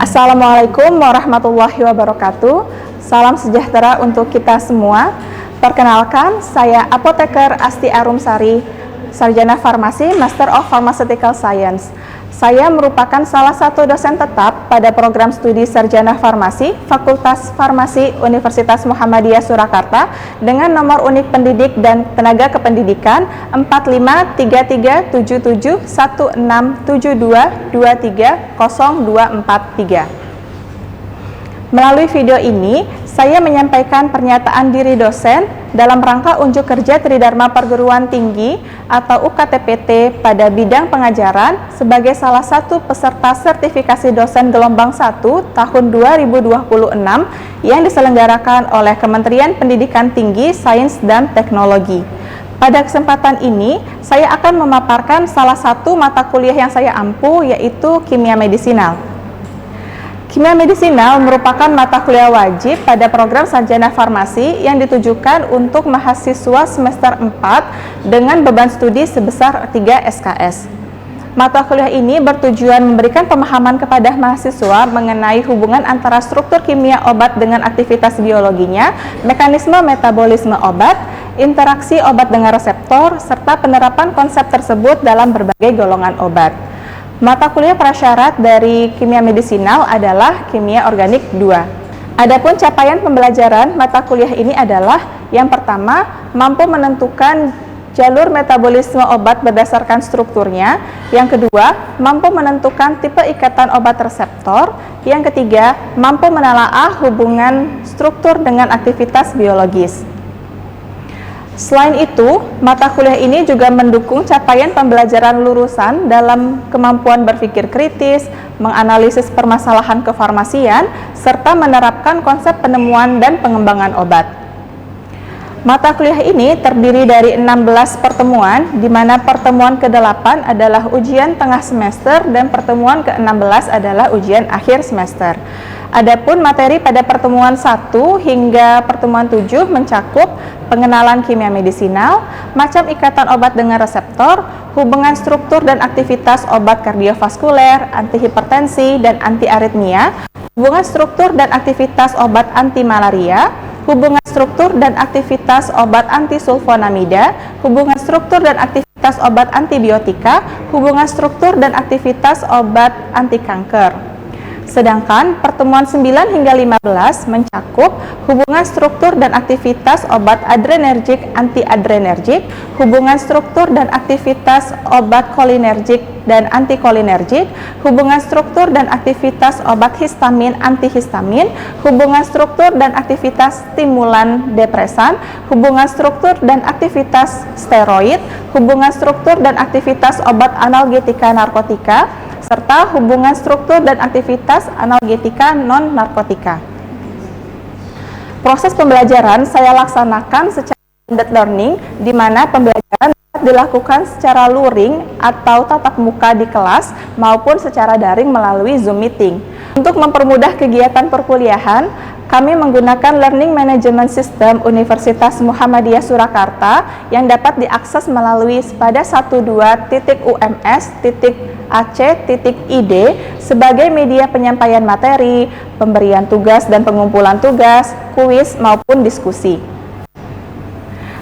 Assalamualaikum warahmatullahi wabarakatuh. Salam sejahtera untuk kita semua. Perkenalkan, saya Apoteker Asti Arumsari, Sarjana Farmasi, Master of Pharmaceutical Science. Saya merupakan salah satu dosen tetap pada program studi Sarjana Farmasi, Fakultas Farmasi Universitas Muhammadiyah Surakarta dengan nomor unik pendidik dan tenaga kependidikan 4533171672230243. Melalui video ini, saya menyampaikan pernyataan diri dosen dalam rangka unjuk kerja Tridharma Perguruan Tinggi atau UKTPT pada bidang pengajaran sebagai salah satu peserta sertifikasi dosen gelombang 1 tahun 2026 yang diselenggarakan oleh Kementerian Pendidikan Tinggi, Sains, dan Teknologi. Pada kesempatan ini, saya akan memaparkan salah satu mata kuliah yang saya ampu, yaitu Kimia Medisinal. Kimia Medisinal merupakan mata kuliah wajib pada program Sarjana Farmasi yang ditujukan untuk mahasiswa semester 4 dengan beban studi sebesar 3 SKS. Mata kuliah ini bertujuan memberikan pemahaman kepada mahasiswa mengenai hubungan antara struktur kimia obat dengan aktivitas biologinya, mekanisme metabolisme obat, interaksi obat dengan reseptor, serta penerapan konsep tersebut dalam berbagai golongan obat. Mata kuliah prasyarat dari Kimia Medisinal adalah Kimia Organik 2. Adapun capaian pembelajaran mata kuliah ini adalah yang pertama, mampu menentukan jalur metabolisme obat berdasarkan strukturnya. Yang kedua, mampu menentukan tipe ikatan obat reseptor. Yang ketiga, mampu menelaah hubungan struktur dengan aktivitas biologis. Selain itu, mata kuliah ini juga mendukung capaian pembelajaran lulusan dalam kemampuan berpikir kritis, menganalisis permasalahan kefarmasian, serta menerapkan konsep penemuan dan pengembangan obat. Mata kuliah ini terdiri dari 16 pertemuan, di mana pertemuan ke-8 adalah ujian tengah semester dan pertemuan ke-16 adalah ujian akhir semester. Adapun materi pada pertemuan 1 hingga pertemuan 7 mencakup pengenalan kimia medisinal, macam ikatan obat dengan reseptor, hubungan struktur dan aktivitas obat kardiovaskuler, antihipertensi dan antiaritmia, hubungan struktur dan aktivitas obat anti malaria, hubungan struktur dan aktivitas obat antisulfonamida, hubungan struktur dan aktivitas obat antibiotika, hubungan struktur dan aktivitas obat anti kanker. Sedangkan pertemuan 9 hingga 15 mencakup hubungan struktur dan aktivitas obat adrenergik antiadrenergik, hubungan struktur dan aktivitas obat kolinergik dan antikolinergik, hubungan struktur dan aktivitas obat histamin antihistamin, hubungan struktur dan aktivitas stimulan depresan, hubungan struktur dan aktivitas steroid, hubungan struktur dan aktivitas obat analgetika narkotika, serta hubungan struktur dan aktivitas analgetika non-narkotika. Proses pembelajaran saya laksanakan secara blended learning, di mana pembelajaran dilakukan secara luring atau tatap muka di kelas maupun secara daring melalui Zoom meeting. Untuk mempermudah kegiatan perkuliahan, kami menggunakan Learning Management System Universitas Muhammadiyah Surakarta yang dapat diakses melalui spada12.ums.ac.id sebagai media penyampaian materi, pemberian tugas dan pengumpulan tugas, kuis maupun diskusi.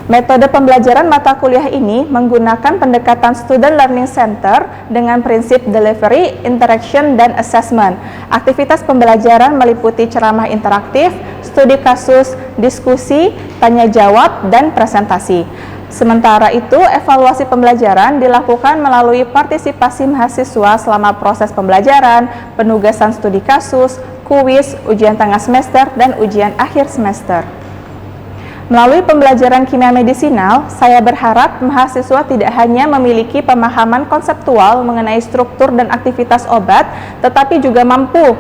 Metode pembelajaran mata kuliah ini menggunakan pendekatan Student Learning Center dengan prinsip delivery, interaction, dan assessment. Aktivitas pembelajaran meliputi ceramah interaktif, studi kasus, diskusi, tanya jawab, dan presentasi. Sementara itu, evaluasi pembelajaran dilakukan melalui partisipasi mahasiswa selama proses pembelajaran, penugasan studi kasus, kuis, ujian tengah semester, dan ujian akhir semester. Melalui pembelajaran kimia medisinal, saya berharap mahasiswa tidak hanya memiliki pemahaman konseptual mengenai struktur dan aktivitas obat, tetapi juga mampu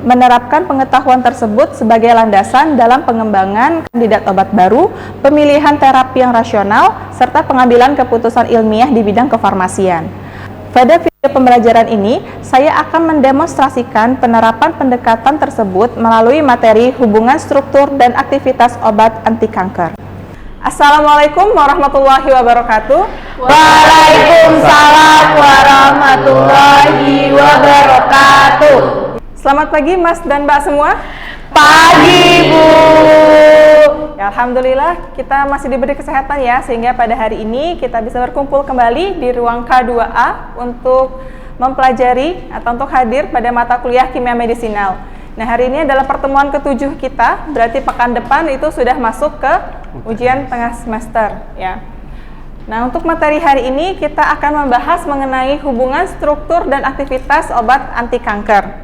menerapkan pengetahuan tersebut sebagai landasan dalam pengembangan kandidat obat baru, pemilihan terapi yang rasional, serta pengambilan keputusan ilmiah di bidang kefarmasian. Pada video pembelajaran ini, saya akan mendemonstrasikan penerapan pendekatan tersebut melalui materi hubungan struktur dan aktivitas obat anti kanker. Assalamualaikum warahmatullahi wabarakatuh. Waalaikumsalam warahmatullahi wabarakatuh. Selamat pagi Mas dan Mbak semua. Pagi, Bu. Ya, Alhamdulillah kita masih diberi kesehatan ya, sehingga pada hari ini kita bisa berkumpul kembali di ruang K2A untuk mempelajari atau untuk hadir pada mata kuliah kimia medisinal. Nah, hari ini adalah pertemuan ke-7 kita, berarti pekan depan itu sudah masuk ke ujian tengah semester ya. Nah, untuk materi hari ini kita akan membahas mengenai hubungan struktur dan aktivitas obat anti kanker.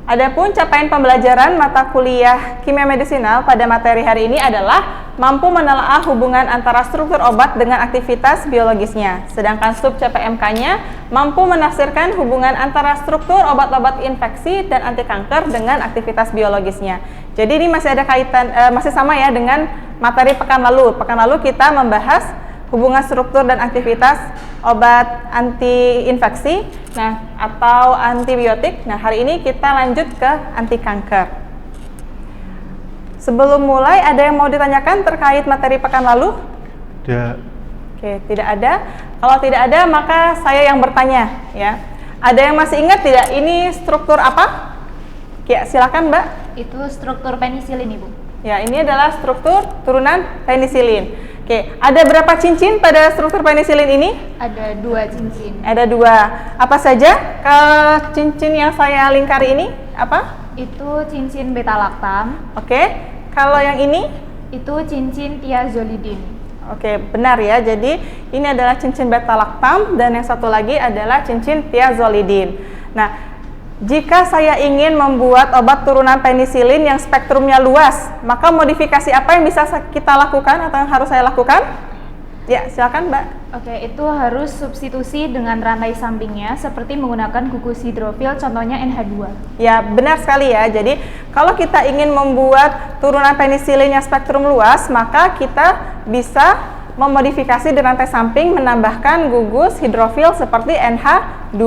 Adapun capaian pembelajaran mata kuliah kimia medisinal pada materi hari ini adalah mampu menelaah hubungan antara struktur obat dengan aktivitas biologisnya. Sedangkan sub CPMK-nya mampu menafsirkan hubungan antara struktur obat-obat infeksi dan anti kanker dengan aktivitas biologisnya. Jadi ini masih ada kaitan, masih sama ya dengan materi pekan lalu. Pekan lalu kita membahas hubungan struktur dan aktivitas obat anti infeksi, atau antibiotik. Nah, hari ini kita lanjut ke anti kanker. Sebelum mulai, ada yang mau ditanyakan terkait materi pekan lalu? Tidak. Oke, tidak ada. Kalau tidak ada, maka saya yang bertanya ya. Ada yang masih ingat tidak ini struktur apa? Ya, silakan Mbak. Itu struktur penisilin, Ibu. Ya, ini adalah struktur turunan penisilin. Oke, ada berapa cincin pada struktur penisilin ini? Ada 2 cincin. Ada 2. Apa saja cincin yang saya lingkari ini? Apa? Itu cincin beta laktam. Oke, kalau yang ini? Itu cincin tiazolidin. Oke, benar ya. Jadi ini adalah cincin beta laktam dan yang satu lagi adalah cincin tiazolidin. Nah, jika saya ingin membuat obat turunan penisilin yang spektrumnya luas, maka modifikasi apa yang bisa kita lakukan atau yang harus saya lakukan? Ya, silakan Mbak. Oke, itu harus substitusi dengan rantai sampingnya seperti menggunakan gugus hidrofil, contohnya NH2. Ya, benar sekali ya. Jadi, kalau kita ingin membuat turunan penisilin yang spektrum luas, maka kita bisa memodifikasi di rantai samping menambahkan gugus hidrofil seperti NH2.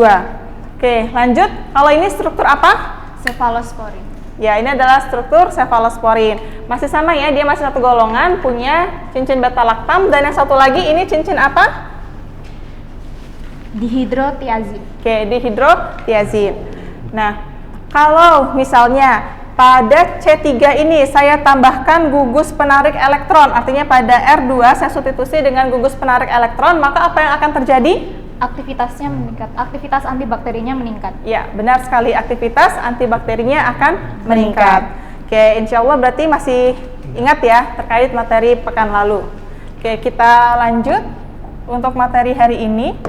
Oke, lanjut. Kalau ini struktur apa? Cefalosporin. Ya, ini adalah struktur cefalosporin. Masih sama ya, dia masih satu golongan, punya cincin beta laktam, dan yang satu lagi ini cincin apa? Dihidrotiazid. Oke, dihidrotiazid. Nah, kalau misalnya pada C3 ini saya tambahkan gugus penarik elektron, artinya pada R2 saya substitusi dengan gugus penarik elektron, maka apa yang akan terjadi? Aktivitasnya meningkat, aktivitas antibakterinya meningkat. Ya, benar sekali, aktivitas antibakterinya akan meningkat. Oke, insya Allah berarti masih ingat ya terkait materi pekan lalu. Oke, kita lanjut untuk materi hari ini.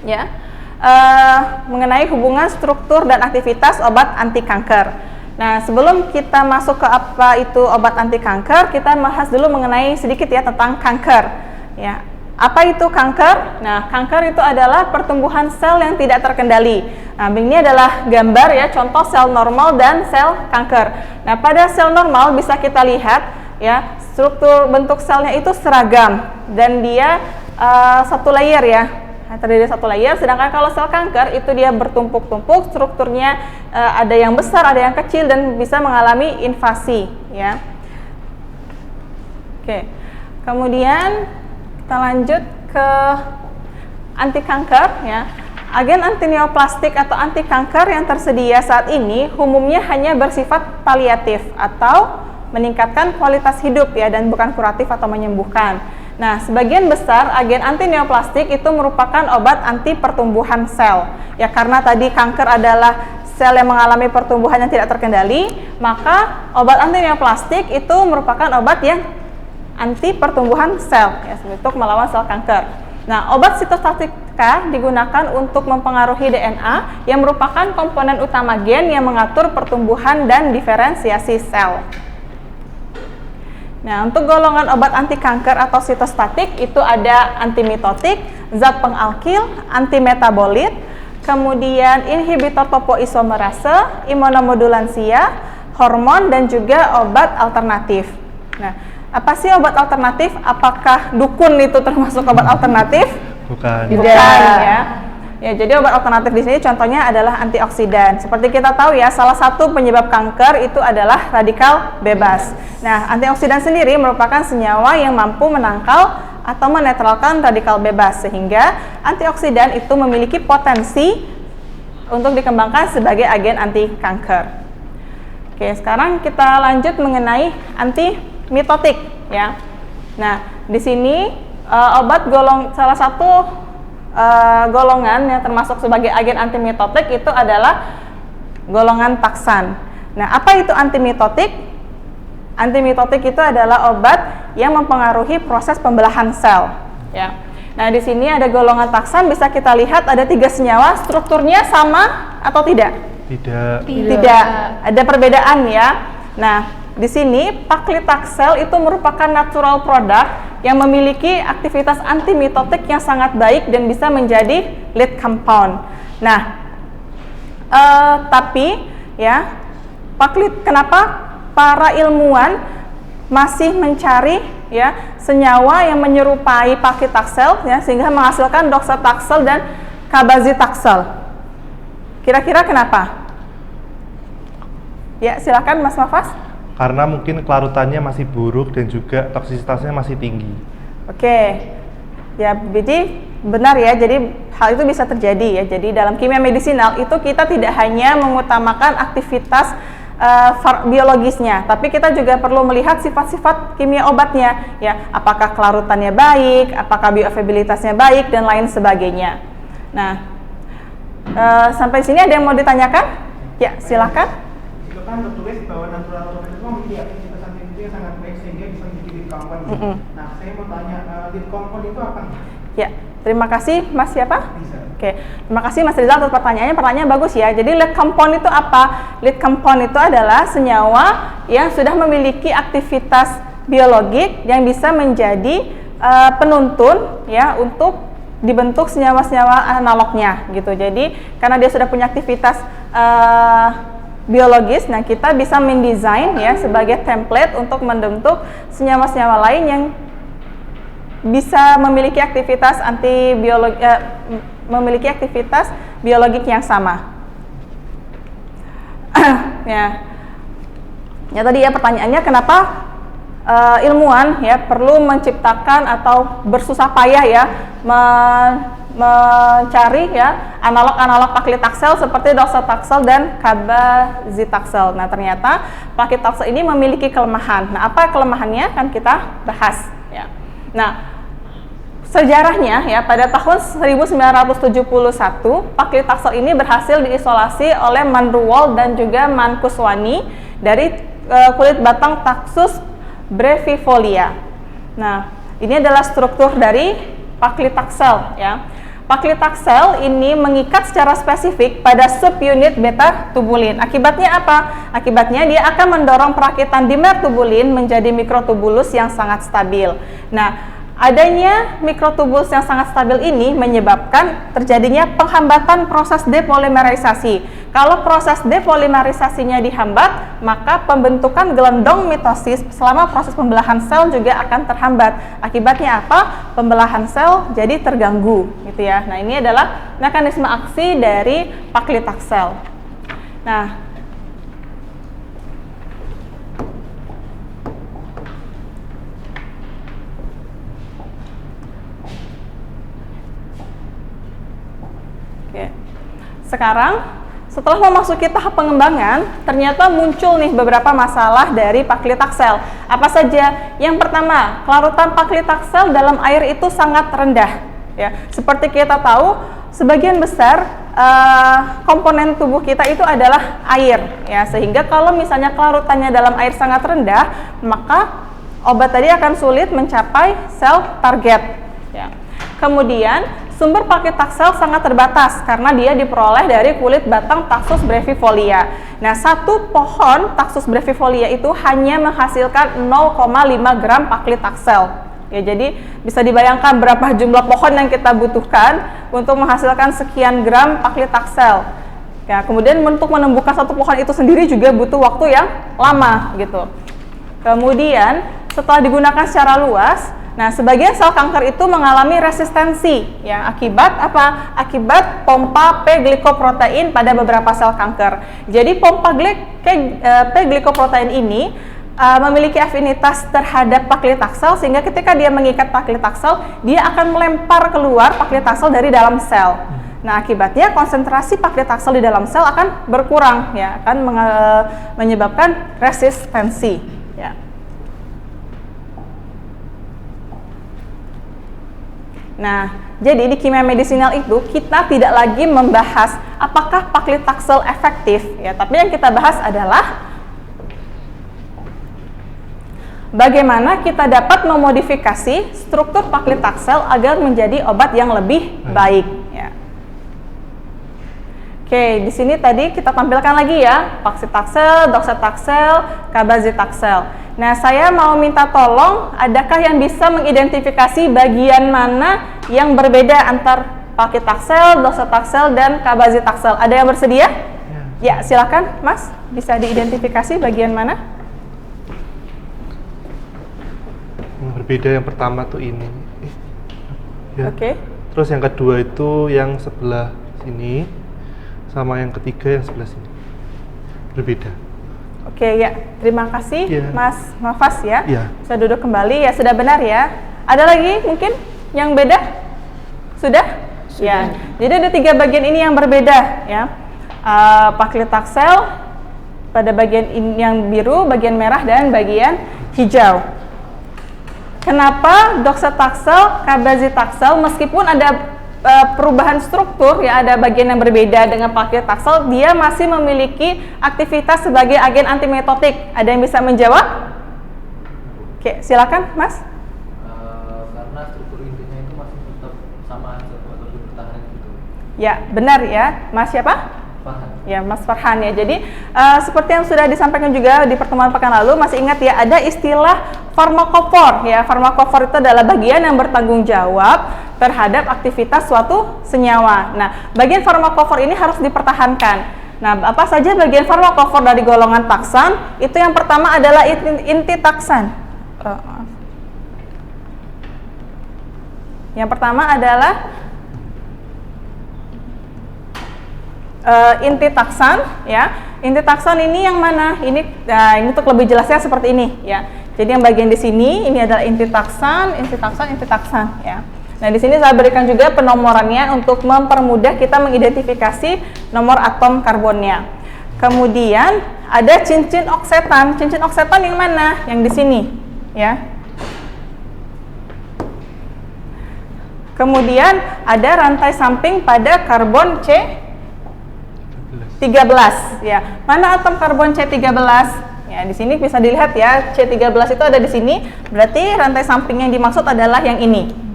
Ya, mengenai hubungan struktur dan aktivitas obat anti kanker. Nah, sebelum kita masuk ke apa itu obat anti kanker, kita bahas dulu mengenai sedikit ya tentang kanker. Ya. Apa itu kanker? Nah, kanker itu adalah pertumbuhan sel yang tidak terkendali. Nah, ini adalah gambar ya, contoh sel normal dan sel kanker. Nah, pada sel normal bisa kita lihat ya, struktur bentuk selnya itu seragam dan dia satu layer ya, terdiri dari satu layer. Sedangkan kalau sel kanker itu dia bertumpuk-tumpuk, strukturnya ada yang besar, ada yang kecil dan bisa mengalami invasi ya. Oke, kemudian kita lanjut ke anti kanker ya. Agen antineoplastik atau anti kanker yang tersedia saat ini umumnya hanya bersifat paliatif atau meningkatkan kualitas hidup ya, dan bukan kuratif atau menyembuhkan. Nah, sebagian besar agen antineoplastik itu merupakan obat anti pertumbuhan sel. Ya, karena tadi kanker adalah sel yang mengalami pertumbuhan yang tidak terkendali, maka obat antineoplastik itu merupakan obat yang anti pertumbuhan sel ya, untuk melawan sel kanker. Nah, obat sitostatika digunakan untuk mempengaruhi DNA yang merupakan komponen utama gen yang mengatur pertumbuhan dan diferensiasi sel. Nah, untuk golongan obat anti kanker atau sitostatik itu ada antimitotik, zat pengalkil, antimetabolit, kemudian inhibitor topoisomerase, imunomodulansia, hormon, dan juga obat alternatif. Nah, apa sih obat alternatif? Apakah dukun itu termasuk obat alternatif? Bukan. Bukan ya. Ya, jadi obat alternatif di sini contohnya adalah antioksidan. Seperti kita tahu ya, salah satu penyebab kanker itu adalah radikal bebas. Nah, antioksidan sendiri merupakan senyawa yang mampu menangkal atau menetralkan radikal bebas, sehingga antioksidan itu memiliki potensi untuk dikembangkan sebagai agen anti kanker. Oke, sekarang kita lanjut mengenai antimitotik ya. Nah, di sini obat salah satu golongan yang termasuk sebagai agen antimitotik itu adalah golongan taksan. Nah, apa itu antimitotik? Antimitotik itu adalah obat yang mempengaruhi proses pembelahan sel ya. Nah, di sini ada golongan taksan, bisa kita lihat ada 3 senyawa, strukturnya sama atau tidak? Tidak. Ada perbedaan ya. Nah, di sini paclitaxel itu merupakan natural product yang memiliki aktivitas antimitotik yang sangat baik dan bisa menjadi lead compound. Nah, tapi ya, kenapa para ilmuwan masih mencari ya senyawa yang menyerupai paclitaxel ya sehingga menghasilkan docetaxel dan cabazitaxel? Kira-kira kenapa? Ya, silakan Mas Nafas. Karena mungkin kelarutannya masih buruk dan juga toksisitasnya masih tinggi. Oke. Ya, jadi benar ya. Jadi hal itu bisa terjadi ya. Jadi dalam kimia medisinal itu kita tidak hanya mengutamakan aktivitas biologisnya, tapi kita juga perlu melihat sifat-sifat kimia obatnya ya, apakah kelarutannya baik, apakah bioavailabilitasnya baik dan lain sebagainya. Nah, sampai sini ada yang mau ditanyakan? Ya, silakan. Itu kan tertulis bahwa natural product itu memiliki aktivitas antimitotik yang sangat baik sehingga bisa menjadi lead compound. Nah, saya mau tanya, lead compound itu apa? Ya, terima kasih Mas siapa? Bisa. Oke, terima kasih Mas Rizal atas pertanyaannya. Pertanyaan bagus ya. Jadi lead compound itu apa? Lead compound itu adalah senyawa yang sudah memiliki aktivitas biologik yang bisa menjadi penuntun ya untuk dibentuk senyawa-senyawa analognya gitu. Jadi karena dia sudah punya aktivitas biologis, nah kita bisa mendesain ya sebagai template untuk membentuk senyawa-senyawa lain yang bisa memiliki aktivitas memiliki aktivitas biologik yang sama. Ya tadi ya pertanyaannya kenapa ilmuwan ya perlu menciptakan atau bersusah payah ya mencari ya analog-analog paclitaxel seperti docetaxel dan cabazitaxel. Nah, ternyata paclitaxel ini memiliki kelemahan. Nah, apa kelemahannya kan kita bahas ya. Nah, sejarahnya ya pada tahun 1971 paclitaxel ini berhasil diisolasi oleh Manruwal dan juga Mankuswani dari kulit batang Taxus brevifolia. Nah, ini adalah struktur dari paclitaxel ya. Paclitaxel ini mengikat secara spesifik pada subunit beta tubulin. Akibatnya apa? Akibatnya dia akan mendorong perakitan dimer tubulin menjadi mikrotubulus yang sangat stabil. Nah, adanya mikrotubulus yang sangat stabil ini menyebabkan terjadinya penghambatan proses depolimerisasi. Kalau proses depolimerisasinya dihambat, maka pembentukan gelondong mitosis selama proses pembelahan sel juga akan terhambat. Akibatnya apa? Pembelahan sel jadi terganggu, gitu ya. Nah, ini adalah mekanisme aksi dari paclitaxel. Nah, sekarang setelah memasuki tahap pengembangan, ternyata muncul nih beberapa masalah dari paclitaxel. Apa saja? Yang pertama, kelarutan paclitaxel dalam air itu sangat rendah. Ya, seperti kita tahu, sebagian besar komponen tubuh kita itu adalah air. Ya, sehingga kalau misalnya kelarutannya dalam air sangat rendah, maka obat tadi akan sulit mencapai sel target. Ya. Kemudian sumber paclitaxel sangat terbatas karena dia diperoleh dari kulit batang Taxus brevifolia. Nah, satu pohon Taxus brevifolia itu hanya menghasilkan 0,5 gram paclitaxel. Ya, jadi bisa dibayangkan berapa jumlah pohon yang kita butuhkan untuk menghasilkan sekian gram paclitaxel. Ya, kemudian untuk menemukan satu pohon itu sendiri juga butuh waktu yang lama gitu. Kemudian setelah digunakan secara luas, nah, sebagian sel kanker itu mengalami resistensi, ya, akibat apa? Akibat pompa P-glikoprotein pada beberapa sel kanker. Jadi pompa P-glikoprotein ini memiliki afinitas terhadap paclitaxel sehingga ketika dia mengikat paclitaxel, dia akan melempar keluar paclitaxel dari dalam sel. Nah, akibatnya konsentrasi paklitaksel di dalam sel akan berkurang, ya, akan menyebabkan resistensi, ya. Nah, jadi di kimia medisinal itu kita tidak lagi membahas apakah paklitaksel efektif, ya, tapi yang kita bahas adalah bagaimana kita dapat memodifikasi struktur paklitaksel agar menjadi obat yang lebih baik, ya. Oke, di sini tadi kita tampilkan lagi ya, paksitaksel, doxetaksel, cabazitaksel. Nah, saya mau minta tolong, adakah yang bisa mengidentifikasi bagian mana yang berbeda antar paklitaksel, doxetaksel, dan cabazitaksel? Ada yang bersedia? Ya, silakan, Mas. Bisa diidentifikasi bagian mana? Yang berbeda yang pertama tuh ini. Ya. Oke. Terus yang kedua itu yang sebelah sini, sama yang ketiga yang sebelah sini. Berbeda. Oke, ya. Terima kasih, Ya. Mas Nafas ya. Ya. Bisa duduk kembali, ya, sudah benar ya. Ada lagi mungkin yang beda? Sudah? Ya. Jadi ada 3 bagian ini yang berbeda ya. Paklitaksel pada bagian yang biru, bagian merah, dan bagian hijau. Kenapa doxetaksel, cabazitaksel meskipun ada perubahan struktur, ya, ada bagian yang berbeda dengan paklitaksel, dia masih memiliki aktivitas sebagai agen antimitotik? Ada yang bisa menjawab? Oke, silakan, Mas. Karena struktur intinya itu masih tetap sama atau bertahan gitu. Ya, benar ya, Mas siapa? Farhan. Ya, Mas Farhan ya. Jadi seperti yang sudah disampaikan juga di pertemuan pekan lalu, masih ingat ya, ada istilah farmakofor ya. Farmakofor itu adalah bagian yang bertanggung jawab terhadap aktivitas suatu senyawa. Nah, bagian farmakofor ini harus dipertahankan. Nah, apa saja bagian farmakofor dari golongan taksan? Itu yang pertama adalah inti taksan. Yang pertama adalah inti taksan, ya. Inti taksan ini yang mana? Ini untuk lebih jelasnya seperti ini, ya. Jadi yang bagian di sini ini adalah inti taksan, ya. Nah, di sini saya berikan juga penomorannya untuk mempermudah kita mengidentifikasi nomor atom karbonnya. Kemudian ada cincin oksetan. Cincin oksetan yang mana? Yang di sini, ya. Kemudian ada rantai samping pada karbon C13, ya. Mana atom karbon C13? Ya, di sini bisa dilihat ya, C13 itu ada di sini. Berarti rantai samping yang dimaksud adalah yang ini.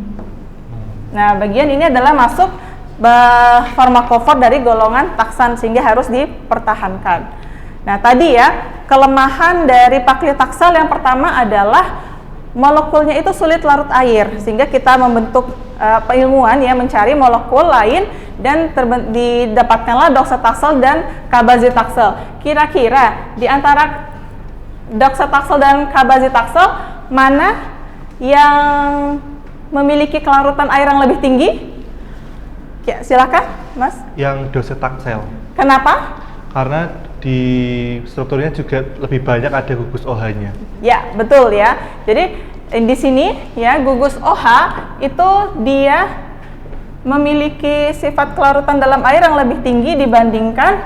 Nah, bagian ini adalah masuk farmakofor dari golongan taksan, sehingga harus dipertahankan. Nah, tadi ya, kelemahan dari paklitaksel yang pertama adalah molekulnya itu sulit larut air, sehingga kita membentuk ilmuwan ya mencari molekul lain dan didapatkanlah doxetaksel dan cabazitaksel. Kira-kira di antara doxetaksel dan cabazitaksel mana yang memiliki kelarutan air yang lebih tinggi? Ya, silakan, Mas. Yang doxetaksel. Kenapa? Karena di strukturnya juga lebih banyak ada gugus OH-nya. Ya, betul ya. Jadi di sini ya, gugus OH itu dia memiliki sifat kelarutan dalam air yang lebih tinggi dibandingkan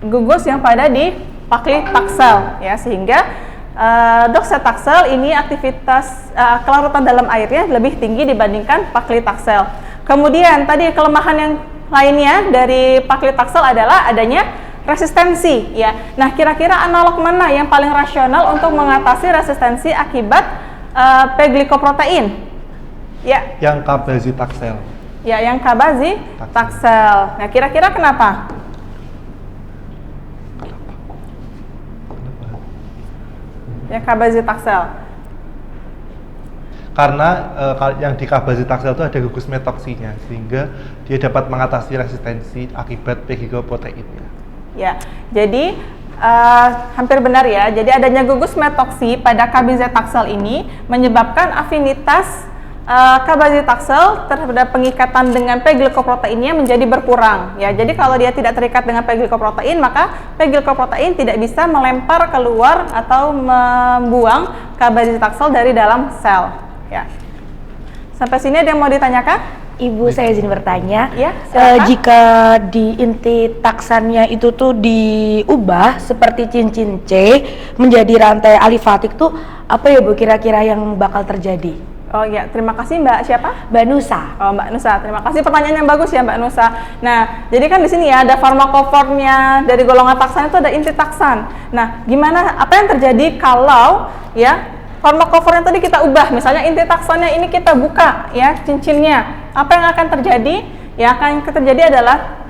gugus yang pada di paklitaksel ya, sehingga doxetaksel ini aktivitas kelarutan dalam airnya lebih tinggi dibandingkan paklitaksel. Kemudian tadi kelemahan yang lainnya dari paklitaksel adalah adanya resistensi ya. Nah, kira-kira analog mana yang paling rasional untuk mengatasi resistensi akibat P-glikoprotein? Ya. Yang cabazitaksel. Ya, yang cabazitaksel. Nah, kira-kira kenapa? Ya, cabazitaksel. Karena yang di cabazitaksel itu ada gugus metoksinya, sehingga dia dapat mengatasi resistensi akibat P-glikoproteinnya. Ya, jadi hampir benar ya. Jadi adanya gugus metoksi pada cabazitaksel ini menyebabkan afinitas cabazitaksel terhadap pengikatan dengan P-glikoproteinnya menjadi berkurang ya. Jadi kalau dia tidak terikat dengan P-glikoprotein, maka P-glikoprotein tidak bisa melempar keluar atau membuang cabazitaksel dari dalam sel ya. Sampai sini ada yang mau ditanyakan? Ibu, saya izin bertanya, Ya, silakan. jika di inti taksannya itu tuh diubah seperti cincin C menjadi rantai alifatik tuh apa ya Bu kira-kira yang bakal terjadi? Oh ya, terima kasih Mbak siapa? Mbak Nusa. Oh Mbak Nusa, terima kasih pertanyaan yang bagus ya Mbak Nusa. Nah, jadi kan di sini ya ada farmakoformnya dari golongan taksan itu ada inti taksan. Nah, gimana apa yang terjadi kalau ya farmakofornya tadi kita ubah, misalnya inti taksannya ini kita buka ya cincinnya, apa yang akan terjadi? Ya akan terjadi adalah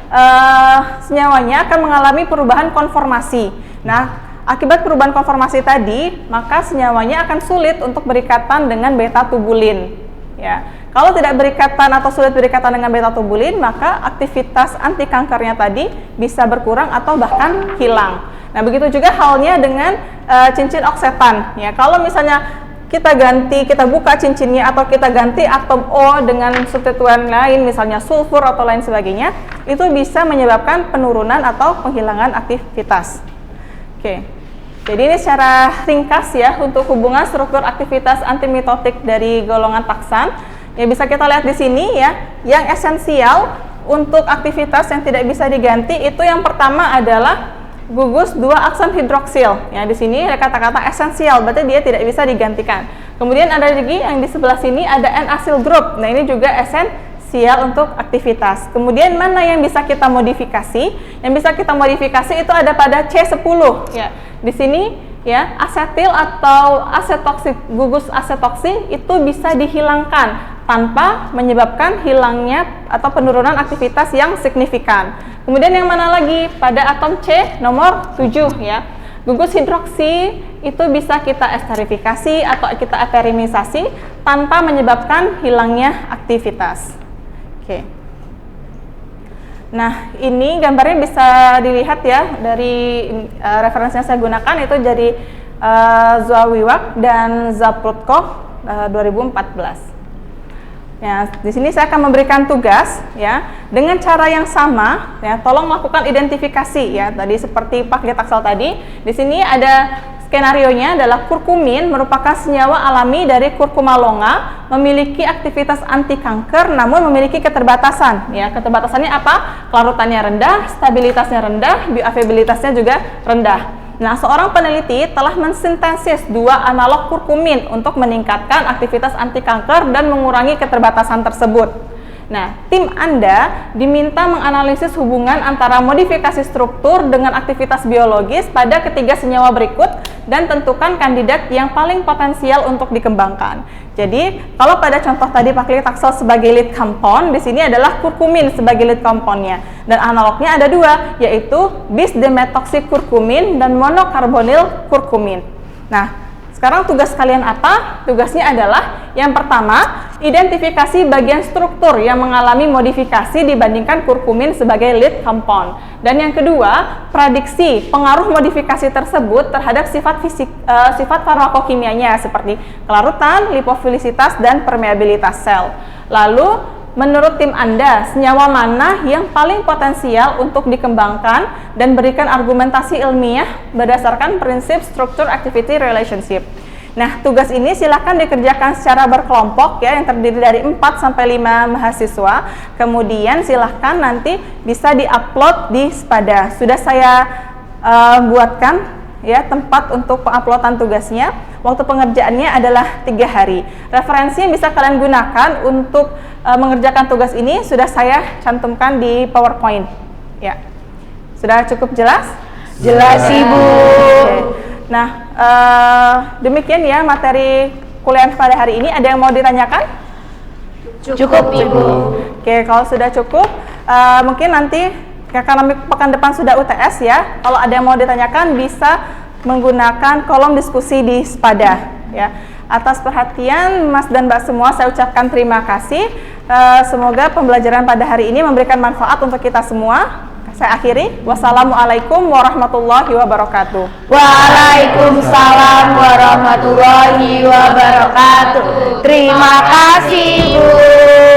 senyawanya akan mengalami perubahan konformasi. Nah, akibat perubahan konformasi tadi, maka senyawanya akan sulit untuk berikatan dengan beta tubulin. Ya, kalau tidak berikatan atau sulit berikatan dengan beta tubulin, maka aktivitas anti kankernya tadi bisa berkurang atau bahkan hilang. Nah, begitu juga halnya dengan cincin oksetan. Ya, kalau misalnya kita buka cincinnya atau kita ganti atom O dengan substituen lain, misalnya sulfur atau lain sebagainya, itu bisa menyebabkan penurunan atau penghilangan aktivitas. Oke, jadi ini secara ringkas ya untuk hubungan struktur aktivitas antimitotik dari golongan taksan. Ya bisa kita lihat di sini ya, yang esensial untuk aktivitas yang tidak bisa diganti itu yang pertama adalah gugus 2 akson hidroksil. Ya, di sini ada kata-kata esensial, berarti dia tidak bisa digantikan. Kemudian ada lagi yang di sebelah sini ada N-acyl group. Nah, ini juga esensial untuk aktivitas. Kemudian mana yang bisa kita modifikasi? Yang bisa kita modifikasi itu ada pada C10. Ya, di sini ya asetil atau asetoksi, gugus asetoksi itu bisa dihilangkan tanpa menyebabkan hilangnya atau penurunan aktivitas yang signifikan. Kemudian yang mana lagi? Pada atom C nomor 7 ya. Gugus hidroksi itu bisa kita esterifikasi atau kita eperimisasi tanpa menyebabkan hilangnya aktivitas. Oke. Nah, ini gambarnya bisa dilihat ya dari referensi yang saya gunakan itu dari Zawiwak dan Zaprutko 2014. Ya, di sini saya akan memberikan tugas ya dengan cara yang sama ya. Tolong lakukan identifikasi ya. Tadi seperti paklitaksel tadi, di sini ada skenarionya adalah kurkumin merupakan senyawa alami dari kurkuma longa, memiliki aktivitas anti kanker namun memiliki keterbatasan ya. Keterbatasannya apa? Kelarutannya rendah, stabilitasnya rendah, bioavailabilitasnya juga rendah. Nah, seorang peneliti telah mensintesis 2 analog kurkumin untuk meningkatkan aktivitas anti kanker dan mengurangi keterbatasan tersebut. Nah, tim Anda diminta menganalisis hubungan antara modifikasi struktur dengan aktivitas biologis pada ketiga senyawa berikut dan tentukan kandidat yang paling potensial untuk dikembangkan. Jadi, kalau pada contoh tadi paklitaksel sebagai lead compound, di sini adalah kurkumin sebagai lead compoundnya. Dan analognya ada 2, yaitu bis-demetoksikurkumin dan monokarbonil kurkumin. Nah, sekarang tugas kalian apa? Tugasnya adalah yang pertama, identifikasi bagian struktur yang mengalami modifikasi dibandingkan kurkumin sebagai lead compound. Dan yang kedua, prediksi pengaruh modifikasi tersebut terhadap sifat farmakokimianya seperti kelarutan, lipofilisitas, dan permeabilitas sel. Lalu, menurut tim Anda, senyawa mana yang paling potensial untuk dikembangkan dan berikan argumentasi ilmiah berdasarkan prinsip structure activity relationship. Nah, tugas ini silakan dikerjakan secara berkelompok ya, yang terdiri dari 4 sampai 5 mahasiswa. Kemudian silakan nanti bisa diupload di Spada. Sudah saya buatkan ya tempat untuk penguploadan tugasnya. Waktu pengerjaannya adalah 3 hari. Referensi yang bisa kalian gunakan untuk mengerjakan tugas ini sudah saya cantumkan di PowerPoint. Ya, sudah cukup jelas? Jelas Ibu. Nah, demikian ya materi kuliah pada hari ini. Ada yang mau ditanyakan? Cukup Ibu. Oke, kalau sudah cukup, mungkin nanti karena pekan depan sudah UTS ya. Kalau ada yang mau ditanyakan bisa menggunakan kolom diskusi di Spada ya. Atas perhatian Mas dan Mbak semua saya ucapkan terima kasih. Semoga pembelajaran pada hari ini memberikan manfaat untuk kita semua. Saya akhiri. Wassalamualaikum warahmatullahi wabarakatuh. Waalaikumsalam warahmatullahi wabarakatuh. Terima kasih Bu.